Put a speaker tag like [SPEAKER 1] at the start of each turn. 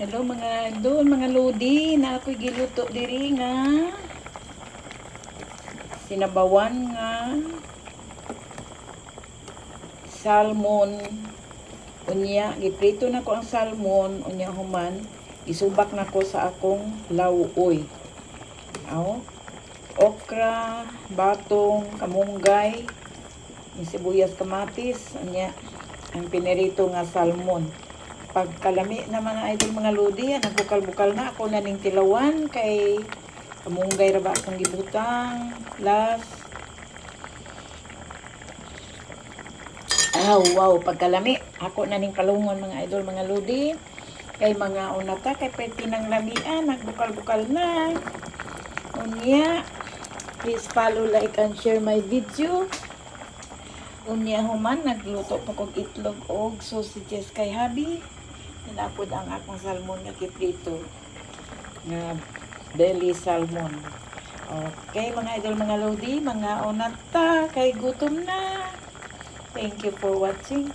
[SPEAKER 1] Hello mga idol, mga lodi, na ako'y giluto diri nga sinabawan nga salmon. Unya, giprito na ko ang salmon, unya human, isubak na ko sa akong lawuoy. Aw, okra, batong, kamunggay, sibuyas, kamatis, unya ang pinirito nga salmon. Pagkalami na mga idol, mga lodi, nagbukal-bukal na ako na ning tilawan kay kamunggay ra ba akong gibutang last. Wow, pagkalami ako na ning kalungon mga idol, mga lodi, kay mga unata kay pwede nang lamian, nagbukal-bukal na. Unya, please follow, like, and share my video. Unya human, nagluto pa kong itlog o sausages kay habi. Napod ang akong salmon na kiprito nga belly salmon. Okay mga idol, mga lodi, mga onata, kay gutom na. Thank you for watching.